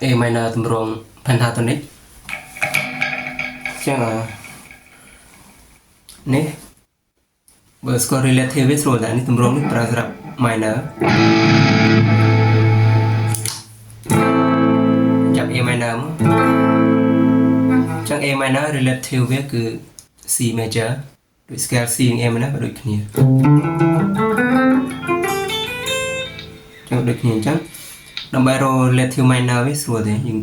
A minor ទម្រង់ pentatonic ចឹងនេះបើស្គាល់ relative វាស្រួលតែនេះទម្រង់នេះប្រើសម្រាប់ minor ចាប់ A minor មកចឹង A minor relative វាគឺ C major ដូច scale C និង A minor ក៏ដូចគ្នាចឹងដូចគ្នាអញ្ចឹងដើម្បីរក relative minor វាស្រួលទេយើង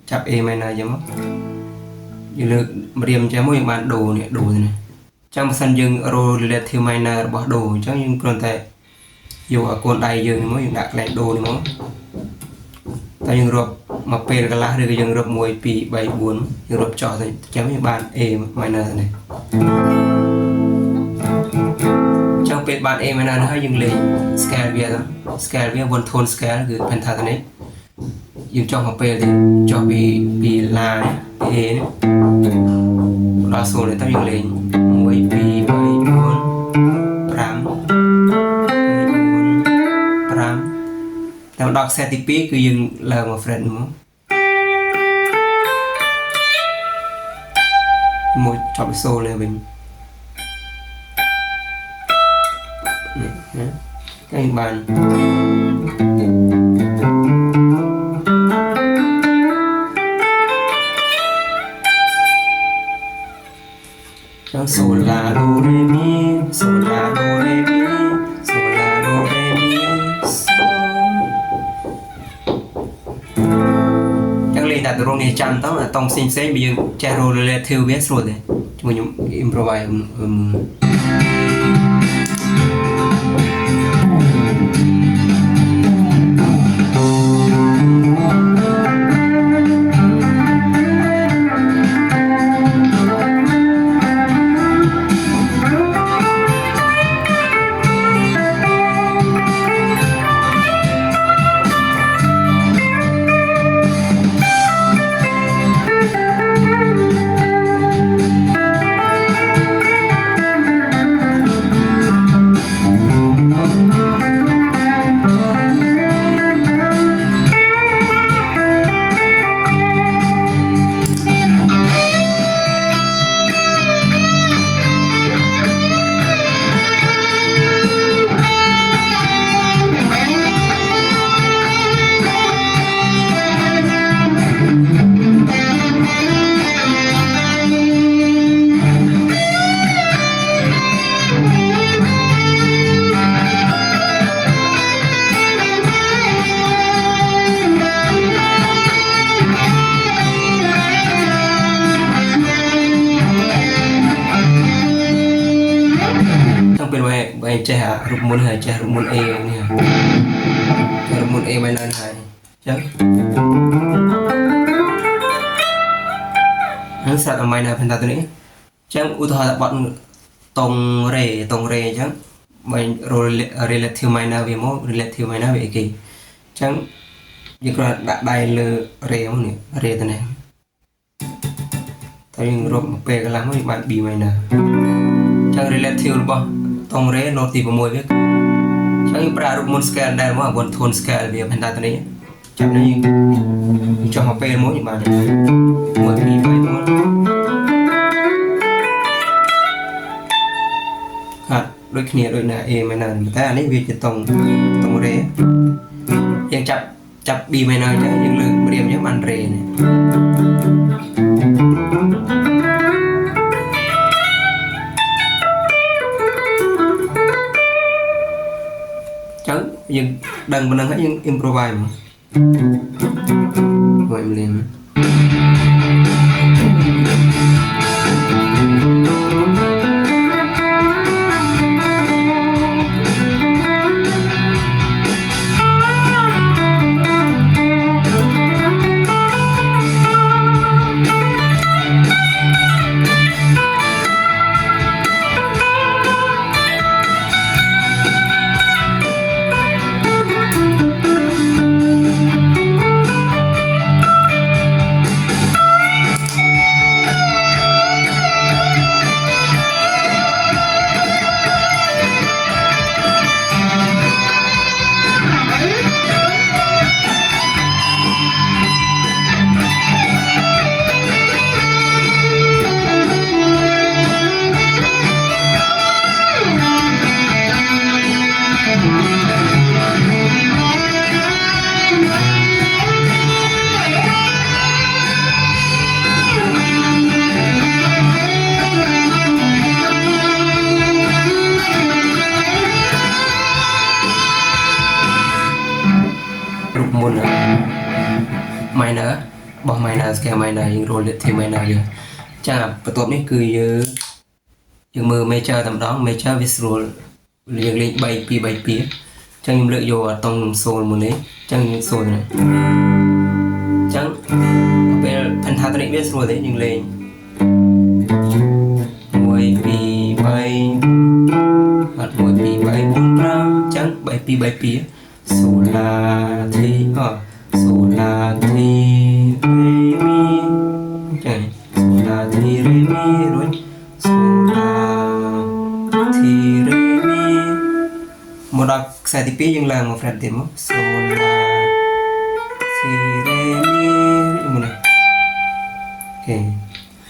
ចាប់ A minor ចឹងមកយើងលើកម្រាមចឹងមកយើងបានដូនេះដូនេះចឹងបើសិនយើងរក relative minor របស់ដូអញ្ចឹងយើងគ្រាន់តែយកឲ្យកូនដៃយើងនេះមកយើងដាក់កន្លែងដូនេះមកតែយើងរាប់មកពេលកន្លះឬក៏យើងរាប់1 2 3 4យើងរាប់ចោះទៅចឹងយើងបាន A minor នេះចឹងពេលបាន A minor ហើយយើងលេង scale វា scale វា one tone scale គឺ pentatonic យើងចុះមកពេលទៀតចុះពីឡានេះពី A នេះដល់សូលនេះទៅយើងលេង1 2 3 4 5 4 5តែដល់ខ្សែទី2គឺយើងឡើងមក fret មកមួយចប់សូលនេះវិញនេះតែបានសូឡាដូរេមីសូឡាដូរេមីសូឡាដូរេមីសូចឹងលេងតែទម្រង់នេះចាំទៅអាតង់ផ្សេងបើយើងចេះ relative វាស្រួលទេជាមួយខ្ញុំ improvise ចេះរូបមន្តហើយចេះរូបមន្ត A នេះចេះរូបមន្ត A មិនដល់ហើយអញ្ចឹងហើយស្រាប់ minor pentatonic អញ្ចឹងឧទាហរណ៍ថាបទតង់រ៉េអញ្ចឹងបើ relative minor វាមក relative minor វាអីគេអញ្ចឹងយើងគ្រាន់តែដាក់ដៃលើ rê មកនេះ rê ទៅនេះតែយើងរាប់មកពេលកន្លះមកយើងបាន B minor អញ្ចឹង relative របស់តង់រ៉េ note ទី6វាចឹងយើងប្រើរូបមន្ត scale ដែលមក one tone scale វា pentatonic ចាប់នេះយើងចុះមកពេលមួយយើងបាន1 2 3 4ខាត់ដូចគ្នាដូចណា A minor តែអានេះវាជាតង់រ៉េយើងចាប់ B minor អញ្ចឹងយើងលើកម្រាមអញ្ចឹងបាន rê នេះយើងដឹងប៉ុណ្ណឹងហើយយើង improvise មកវិញលេង minor បោះ minor scale minor យើង roll លេខ minor យើងចឹងបន្ទាប់នេះគឺយើងមើល major តែម្ដង major វាស្រួលយើងលេង3 2 3 2ចឹងខ្ញុំលើកយកអាតុងសូលមួយនេះចឹងយើងសូលនេះចឹងពេល pentatonic វាស្រួលទេយើងលេង1 2 3 1 2 3 4 5ចឹង3 2 3 2សូឡាធីសូឡាធីរេមីចឹងសូឡាធីរេមីរួចសូឡាធីរេមីមកដល់ខ្សែទី2យើងឡើងមក fret ទៀតមកសូឡាធីរេមីមកនេះអូខេ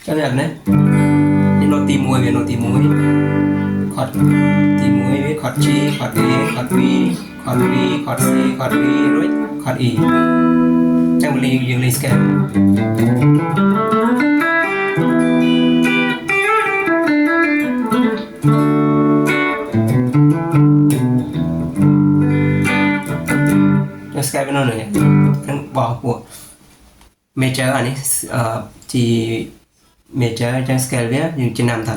ចាំយ៉ាងណានេះ note ទី1វា note ទី1 chord ទី1វា chord G chord A chord B chord B chord C chord B រួច chord E ចឹងយើងលេង scale ស្កែវានៅនេះទាំងបោះពួក major អានេះG major ចឹង scale វាយើងចំណាំថា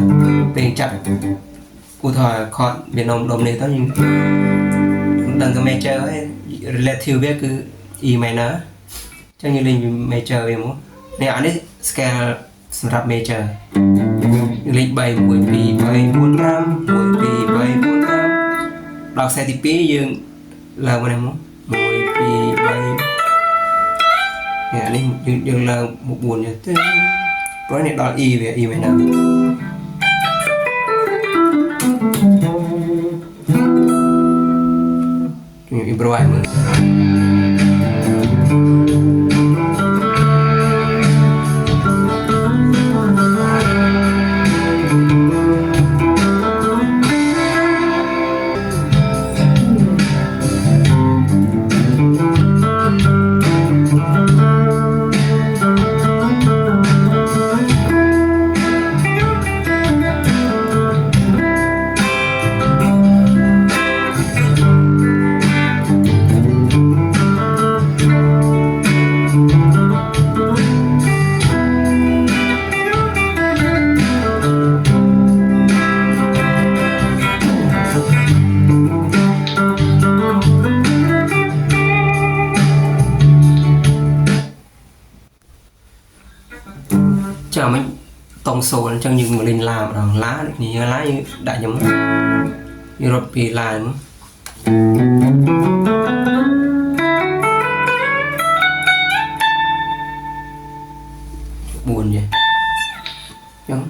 ពេលចាប់ឧទាហរណ៍ chord វាដុំនេះទៅយើងដឹងថា major ហើយ relative វាគឺ E minor ចឹងយើងលេង major វាមកនេះអានេះ scale សម្រាប់ major យើងលេង3 1 2 3 4 5 1 2 3 4 5ដល់ខ្សែទី2យើងឡើងមកនេះមក1 2 3នេះយើងឡើងមក4ចឹងទៅព្រោះនេះដល់ E វា E minor ខ្ញុំ improvise មើលចាំមិនតង់សូលអញ្ចឹងយើងមកលេងឡាម្ដងឡានេះឡាយើងដាក់ខ្ញុំយើងរត់ពីឡាមក4ចេះអញ្ចឹង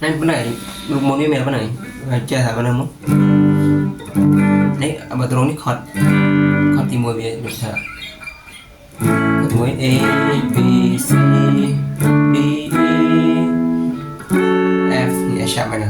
này bên này lục môn với mẹ bên này và chơi thả bên này không đấy ở trong này chord chord tìm mùi về được thả chord mùi A B C D E F thì sharp này